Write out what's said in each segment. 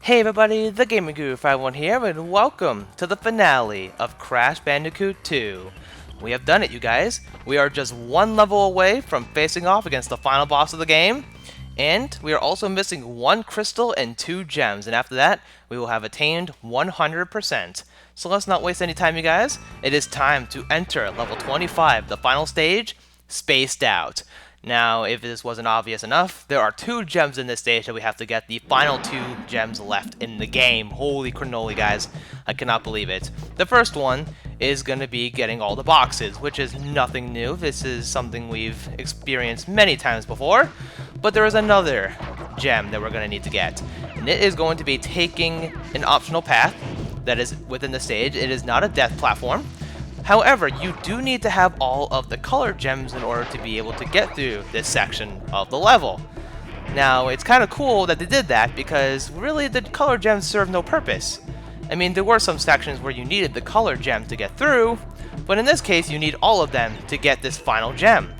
Hey everybody, the Gaming Guru 51 here, and welcome to the finale of Crash Bandicoot 2. We have done it, you guys. We are just one level away from facing off against the final boss of the game, and we are also missing one crystal and 2 gems, and after that, we will have attained 100%. So let's not waste any time, you guys. It is time to enter level 25, the final stage, Spaced Out. Now, if this wasn't obvious enough, there are 2 gems in this stage that we have to get, the final 2 gems left in the game. Holy cannoli, guys. I cannot believe it. The first one is going to be getting all the boxes, which is nothing new. This is something we've experienced many times before. But there is another gem that we're going to need to get. And it is going to be taking an optional path that is within the stage. It is not a death platform. However, you do need to have all of the color gems in order to be able to get through this section of the level. Now, it's kind of cool that they did that because really the color gems serve no purpose. I mean, there were some sections where you needed the color gem to get through, but in this case you need all of them to get this final gem.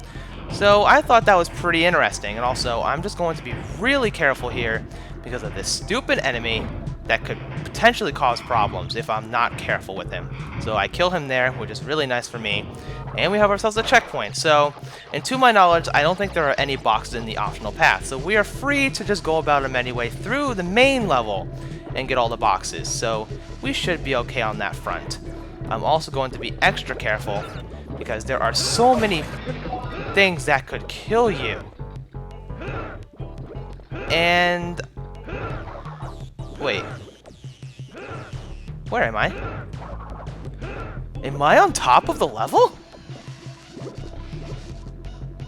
So I thought that was pretty interesting, and also I'm just going to be really careful here because of this stupid enemy that could potentially cause problems if I'm not careful with him. So I kill him there, which is really nice for me. And we have ourselves a checkpoint. So, and to my knowledge, I don't think there are any boxes in the optional path. So we are free to just go about them anyway through the main level and get all the boxes. So we should be okay on that front. I'm also going to be extra careful because there are so many things that could kill you. And wait. Where am I? Am I on top of the level?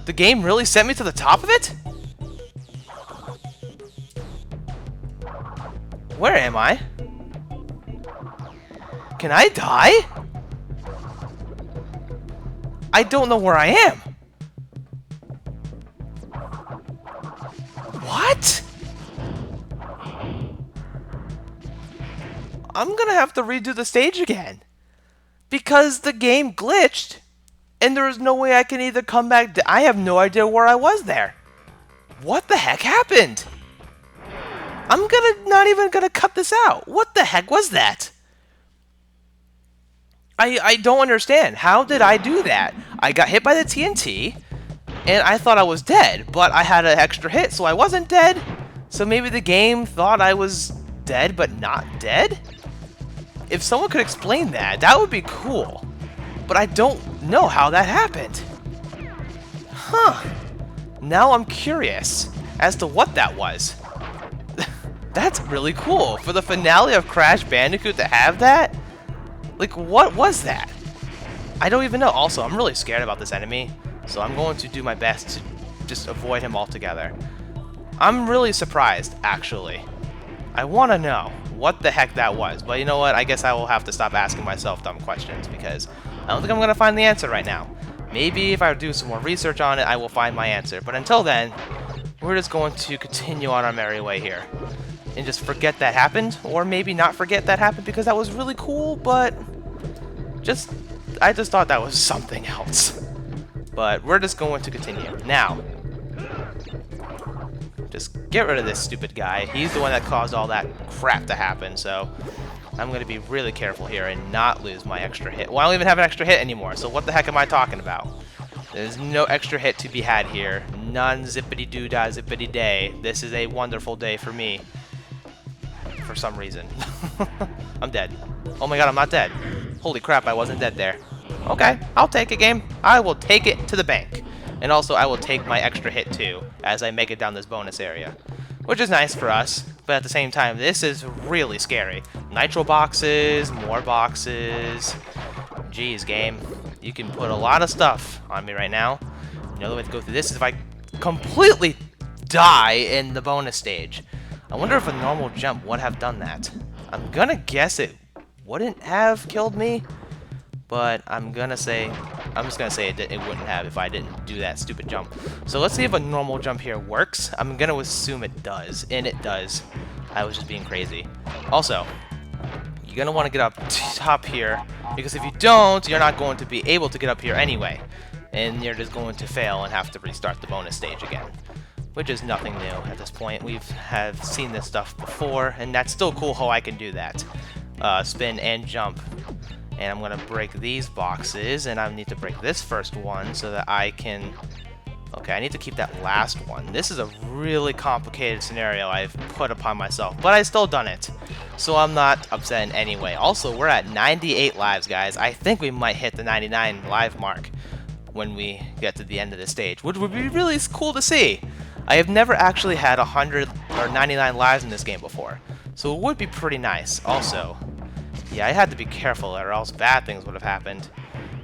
The game really sent me to the top of it? Where am I? Can I die? I don't know where I am. What? I'm gonna have to redo the stage again because the game glitched and there is no way I can either come back. I have no idea where I was there. What the heck happened? I'm not even gonna cut this out. What the heck was that? I don't understand. How did I do that? I got hit by the TNT and I thought I was dead, but I had an extra hit, so I wasn't dead. So maybe the game thought I was dead but not dead? If someone could explain that, that would be cool. But I don't know how that happened. Huh. Now I'm curious as to what that was. That's really cool. For the finale of Crash Bandicoot to have that? Like, what was that? I don't even know. Also, I'm really scared about this enemy, so I'm going to do my best to just avoid him altogether. I'm really surprised, actually. I want to know what the heck that was, but you know what? I guess I will have to stop asking myself dumb questions because I don't think I'm going to find the answer right now. Maybe if I do some more research on it, I will find my answer. But until then, we're just going to continue on our merry way here and just forget that happened, or maybe not forget that happened because that was really cool, but I just thought that was something else. But we're just going to continue. Now, just get rid of this stupid guy. He's the one that caused all that crap to happen, so I'm going to be really careful here and not lose my extra hit. Well, I don't even have an extra hit anymore, so what the heck am I talking about? There's no extra hit to be had here. None zippity-doo-dah, zippity-day. This is a wonderful day for me. For some reason. I'm dead. Oh my god, I'm not dead. Holy crap, I wasn't dead there. Okay, I'll take it, game. I will take it to the bank. And also, I will take my extra hit too, as I make it down this bonus area. Which is nice for us, but at the same time, this is really scary. Nitro boxes, more boxes. Jeez, game. You can put a lot of stuff on me right now. Another way to go through this is if I completely die in the bonus stage. I wonder if a normal jump would have done that. I'm gonna guess it wouldn't have killed me, but I'm just gonna say it wouldn't have if I didn't do that stupid jump. So let's see if a normal jump here works. I'm gonna assume it does, and it does. I was just being crazy. Also, you're gonna want to get up top here, because if you don't, you're not going to be able to get up here anyway, and you're just going to fail and have to restart the bonus stage again. which is nothing new at this point. Have seen this stuff before, and that's still cool how I can do that. Spin and jump. And I'm going to break these boxes, and I need to break this first one so that I can... Okay, I need to keep that last one. This is a really complicated scenario I've put upon myself, but I still done it. So I'm not upset in any way. Also, we're at 98 lives, guys. I think we might hit the 99 live mark when we get to the end of this stage, which would be really cool to see. I have never actually had 100 or 99 lives in this game before, so it would be pretty nice. Also, yeah, I had to be careful or else bad things would have happened.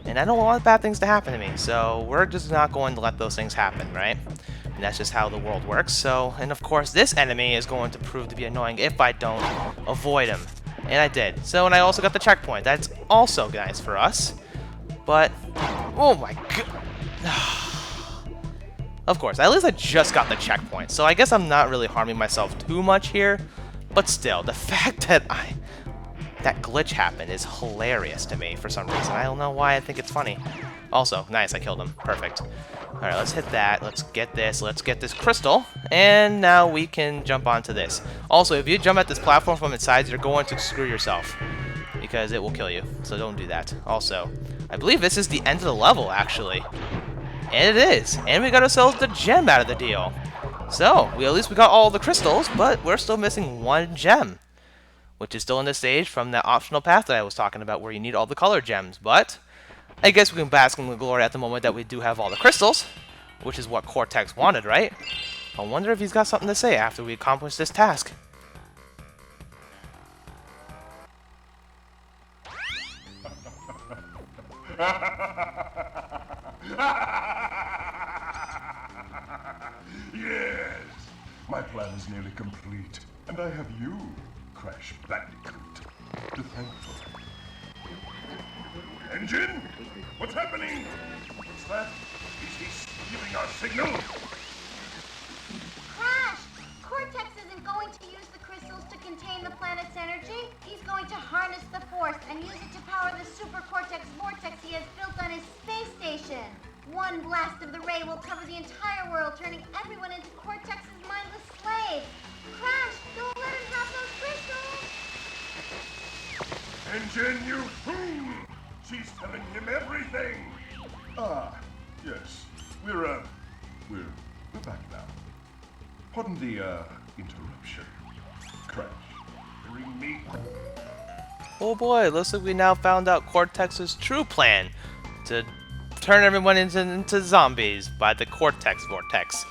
And I don't want bad things to happen to me, so we're just not going to let those things happen, right? And that's just how the world works. So, and of course, this enemy is going to prove to be annoying if I don't avoid him. And I did. So, and I also got the checkpoint. That's also nice for us. But, oh my god. Of course, at least I just got the checkpoint. So I guess I'm not really harming myself too much here. But still, the fact that that glitch happened is hilarious to me for some reason. I don't know why I think it's funny. Also, nice, I killed him. Perfect. Alright, let's hit that. Let's get this crystal. And now we can jump onto this. Also, if you jump at this platform from its sides, you're going to screw yourself. Because it will kill you. So don't do that. Also, I believe this is the end of the level, actually. And it is. And we got ourselves the gem out of the deal. So, at least we got all the crystals, but we're still missing one gem, which is still in this stage from that optional path that I was talking about where you need all the color gems. But I guess we can bask in the glory at the moment that we do have all the crystals, which is what Cortex wanted, right? I wonder if he's got something to say after we accomplish this task. Yes, my plan is nearly complete, and I have you, Crash Bandicoot, to thank for it. N.gin? What's happening? What's that? Is he stealing our signal? Crash! Cortex isn't going to use the crystals to contain the planet's energy. He's going to harness the force and use it to power the super Cortex vortex he has built on his space station. One blast of the ray will cover the entire world, turning everyone into Cortex's mindless slaves. Crash, don't let him have those crystals! N.gin, you fool! She's telling him everything! Ah, yes. We're back now. Pardon the, interruption. Crash, bring me... Oh boy, looks like we now found out Cortex's true plan to turn everyone into zombies by the Cortex vortex.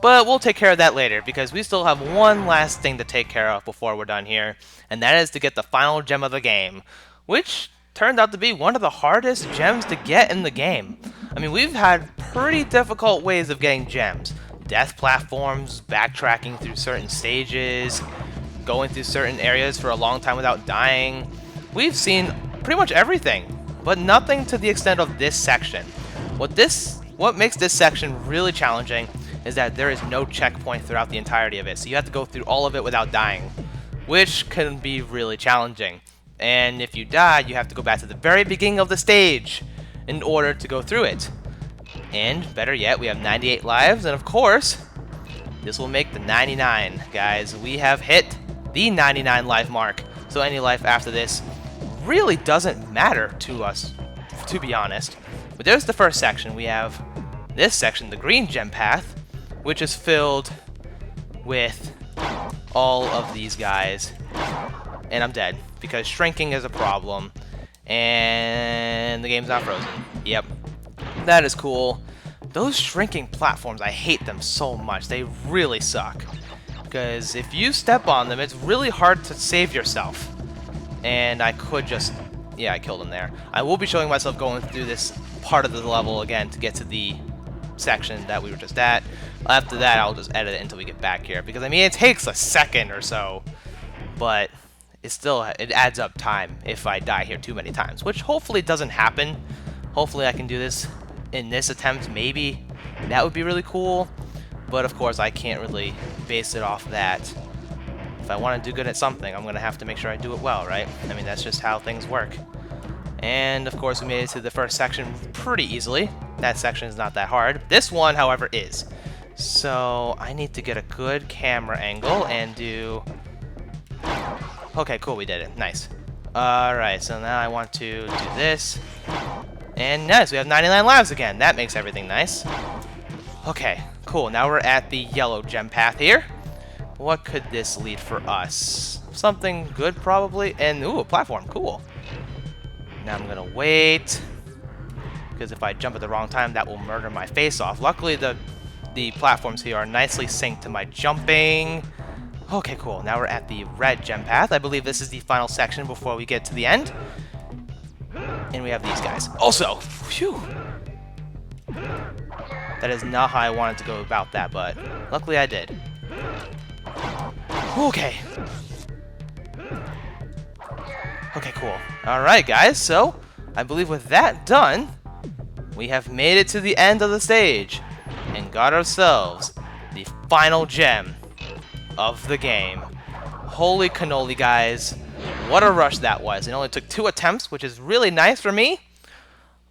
But we'll take care of that later, because we still have one last thing to take care of before we're done here, and that is to get the final gem of the game, which turned out to be one of the hardest gems to get in the game. I mean, we've had pretty difficult ways of getting gems. Death platforms, backtracking through certain stages, going through certain areas for a long time without dying. We've seen pretty much everything, but nothing to the extent of this section. What makes this section really challenging is that there is no checkpoint throughout the entirety of it, so you have to go through all of it without dying, which can be really challenging. And if you die, you have to go back to the very beginning of the stage in order to go through it. And better yet, we have 98 lives, and of course, this will make the 99, guys. We have hit the 99 life mark, so any life after this really doesn't matter to us, to be honest. But there's the first section. We have this section, the green gem path, which is filled with all of these guys. And I'm dead, because shrinking is a problem, and the game's not frozen. Yep, that is cool. Those shrinking platforms, I hate them so much. They really suck, because if you step on them, it's really hard to save yourself. And I could just... yeah, I killed him there. I will be showing myself going through this part of the level again to get to the section that we were just at. After that, I'll just edit it until we get back here, because I mean, it takes a second or so, but it adds up time if I die here too many times, which hopefully doesn't happen. Hopefully I can do this in this attempt, maybe. That would be really cool, but of course I can't really base it off that. If I want to do good at something, I'm going to have to make sure I do it well, right? I mean, that's just how things work. And of course we made it to the first section pretty easily. That section is not that hard. This one, however, is. So I need to get a good camera angle and do... Okay, cool, we did it. Nice. Alright, so now I want to do this. And nice, we have 99 lives again. That makes everything nice. Okay, cool. Now we're at the yellow gem path here. What could this lead for us? Something good, probably. And, ooh, a platform. Cool. Now I'm gonna wait. Because if I jump at the wrong time, that will murder my face off. Luckily, the platforms here are nicely synced to my jumping. Okay, cool. Now we're at the red gem path. I believe this is the final section before we get to the end. And we have these guys. Also, phew. That is not how I wanted to go about that, but luckily I did. Okay. Okay, cool. Alright, guys. So, I believe with that done, we have made it to the end of the stage and got ourselves the final gem of the game. Holy cannoli, guys. What a rush that was. It only took 2 attempts, which is really nice for me.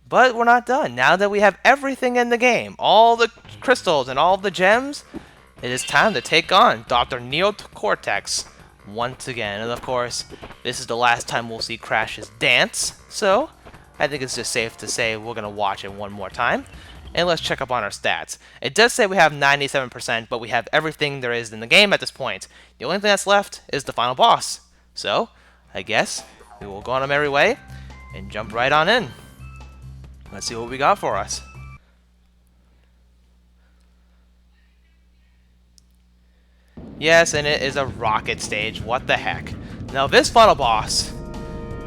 But we're not done. Now that we have everything in the game, all the crystals and all the gems, it is time to take on Dr. Cortex once again. And of course, this is the last time we'll see Crash's dance. So, I think it's just safe to say we're going to watch it one more time. And let's check up on our stats. It does say we have 97%, but we have everything there is in the game at this point. The only thing that's left is the final boss. So, I guess we will go on our merry way and jump right on in. Let's see what we got for us. Yes, and it is a rocket stage. What the heck? Now, this final boss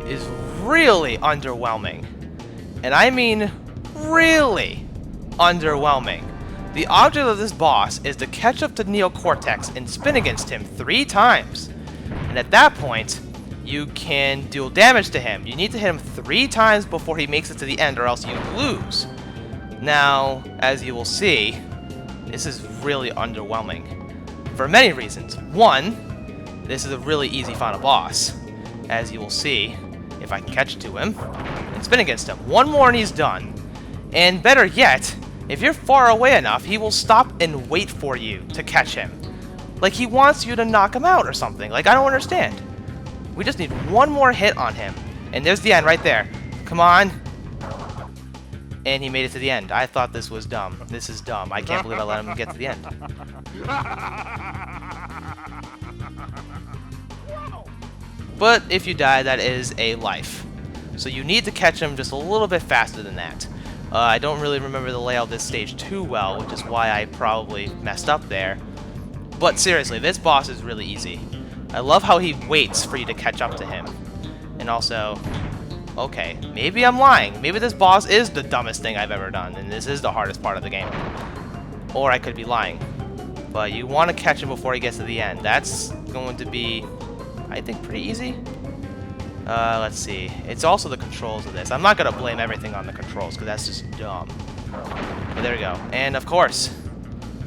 is really underwhelming. And I mean really underwhelming. The object of this boss is to catch up to Cortex and spin against him 3 times. And at that point, you can deal damage to him. You need to hit him 3 times before he makes it to the end, or else you lose. Now, as you will see, this is really underwhelming for many reasons. One, this is a really easy final boss, as you will see if I can catch to him and spin against him. 1 more and he's done. And better yet, if you're far away enough, he will stop and wait for you to catch him. Like he wants you to knock him out or something. Like, I don't understand. We just need 1 more hit on him. And there's the end right there. Come on. And he made it to the end. I thought this was dumb. This is dumb. I can't believe I let him get to the end. But if you die, that is a life. So you need to catch him just a little bit faster than that. I don't really remember the layout of this stage too well, which is why I probably messed up there. But seriously, this boss is really easy. I love how he waits for you to catch up to him. And also, okay, maybe I'm lying. Maybe this boss is the dumbest thing I've ever done, and this is the hardest part of the game. Or I could be lying. But you want to catch him before he gets to the end. That's going to be, I think, pretty easy. Let's see. It's also the controls of this. I'm not going to blame everything on the controls, because that's just dumb. But there we go. And of course,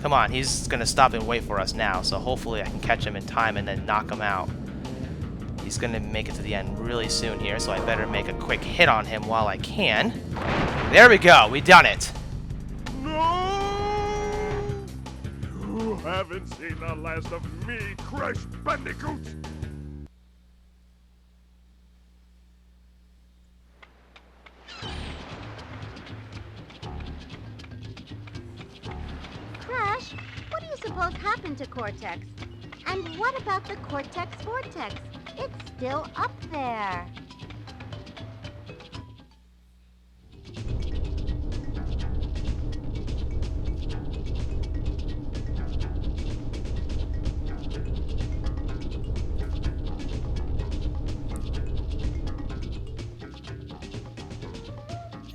come on, he's going to stop and wait for us now, so hopefully I can catch him in time and then knock him out. He's going to make it to the end really soon here, so I better make a quick hit on him while I can. There we go. We done it. No! You haven't seen the last of me, Crash Bandicoot! Crash, what do you suppose happened to Cortex? And what about the Cortex Vortex? It's still up there.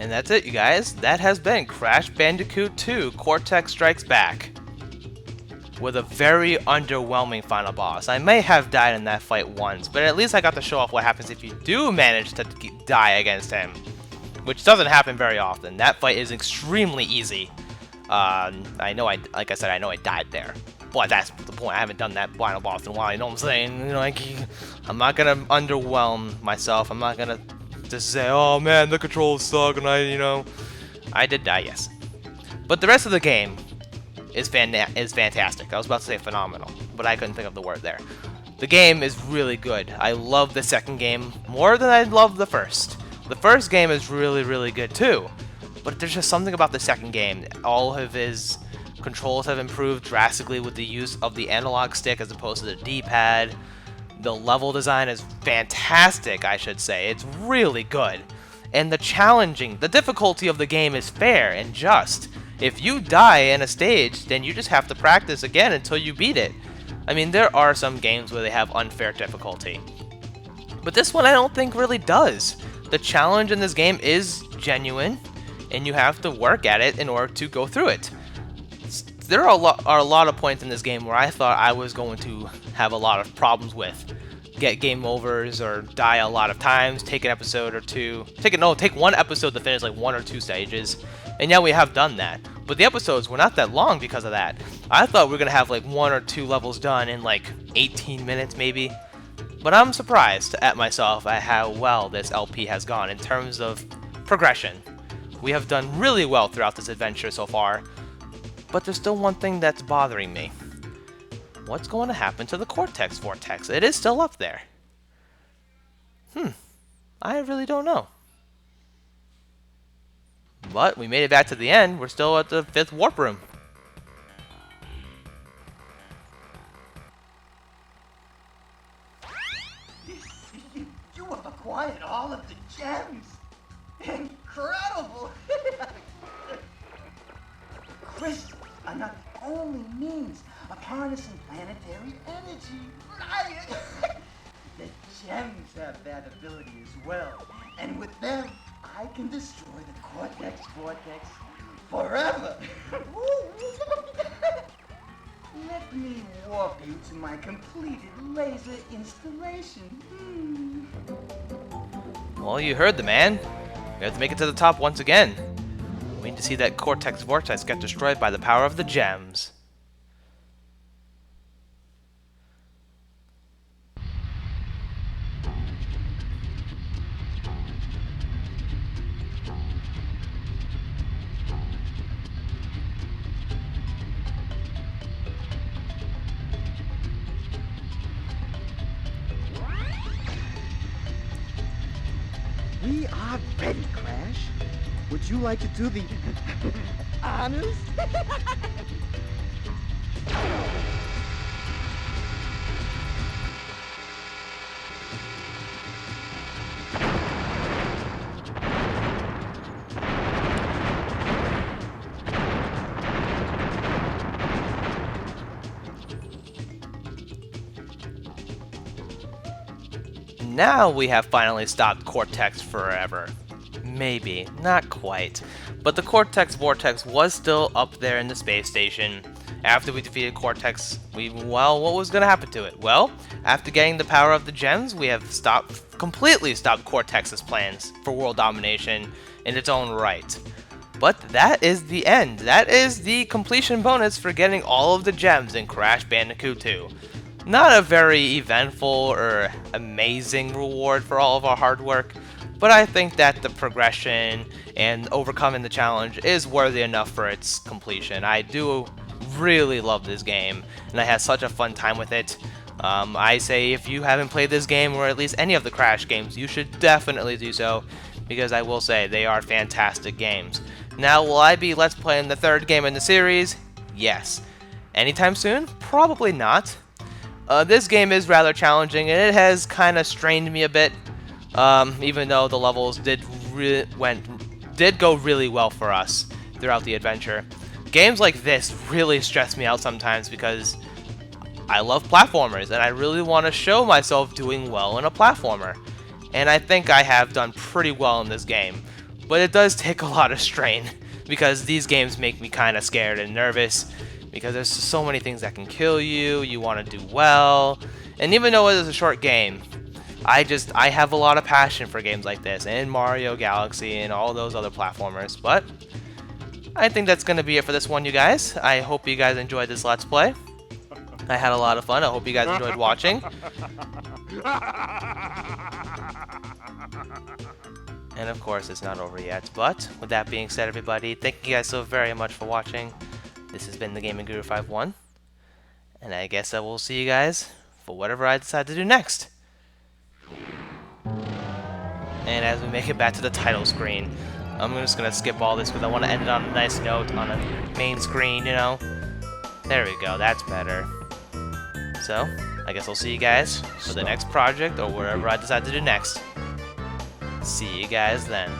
And that's it, you guys. That has been Crash Bandicoot 2 Cortex Strikes Back, with a very underwhelming final boss. I may have died in that fight once, but at least I got to show off what happens if you do manage to die against him, which doesn't happen very often. That fight is extremely easy. I know like I said, I know I died there, but that's the point. I haven't done that final boss in a while. You know what I'm saying? You know, like, I'm not gonna underwhelm myself. I'm not gonna just say, oh man, the controls suck, and I did die, yes. But the rest of the game is fantastic. I was about to say phenomenal, but I couldn't think of the word there. The game is really good. I love the second game more than I love the first. The first game is really, really good too, but there's just something about the second game. All of his controls have improved drastically with the use of the analog stick as opposed to the D-pad. The level design is fantastic, I should say. It's really good. And the difficulty of the game is fair and just. If you die in a stage, then you just have to practice again until you beat it. I mean, there are some games where they have unfair difficulty, but this one I don't think really does. The challenge in this game is genuine, and you have to work at it in order to go through it. There are a lot of points in this game where I thought I was going to have a lot of problems with. Get game overs or die a lot of times, take an episode or two. Take one episode to finish like 1 or 2 stages. And yeah, we have done that. But the episodes were not that long because of that. I thought we were going to have like 1 or 2 levels done in like 18 minutes maybe. But I'm surprised at myself at how well this LP has gone in terms of progression. We have done really well throughout this adventure so far. But there's still one thing that's bothering me. What's going to happen to the Cortex vortex? It is still up there. I really don't know. But we made it back to the end. We're still at the 5th warp room. You have acquired all of the gems. Incredible. Crystals are not the only means of harnessing planetary energy, right? The gems have that ability as well, and with them, I can destroy the Cortex vortex forever. Let me warp you to my completed laser installation. Well, you heard the man. We have to make it to the top once again. We need to see that Cortex vortex get destroyed by the power of the gems. We are ready, Crash. Would you like to do the honors? Now we have finally stopped Cortex forever. Maybe, not quite. But the Cortex vortex was still up there in the space station. After we defeated Cortex, what was going to happen to it? Well, after getting the power of the gems, we have completely stopped Cortex's plans for world domination in its own right. But that is the end. That is the completion bonus for getting all of the gems in Crash Bandicoot 2. Not a very eventful or amazing reward for all of our hard work, but I think that the progression and overcoming the challenge is worthy enough for its completion. I do really love this game, and I had such a fun time with it. I say if you haven't played this game, or at least any of the Crash games, you should definitely do so, because I will say they are fantastic games. Now, will I be Let's Playing the 3rd game in the series? Yes. Anytime soon? Probably not. This game is rather challenging, and it has kind of strained me a bit, even though the levels did go really well for us throughout the adventure. Games like this really stress me out sometimes because I love platformers, and I really want to show myself doing well in a platformer. And I think I have done pretty well in this game, but it does take a lot of strain because these games make me kind of scared and nervous. Because there's so many things that can kill you, you want to do well, and even though it is a short game, I have a lot of passion for games like this, and Mario Galaxy, and all those other platformers, but I think that's going to be it for this one, you guys. I hope you guys enjoyed this Let's Play. I had a lot of fun. I hope you guys enjoyed watching. And of course, it's not over yet, but with that being said, everybody, thank you guys so very much for watching. This has been the Gaming Guru 51, and I guess I will see you guys for whatever I decide to do next. And as we make it back to the title screen, I'm just gonna skip all this because I want to end it on a nice note on a main screen, you know? There we go, that's better. So, I guess I'll see you guys for the next project or whatever I decide to do next. See you guys then.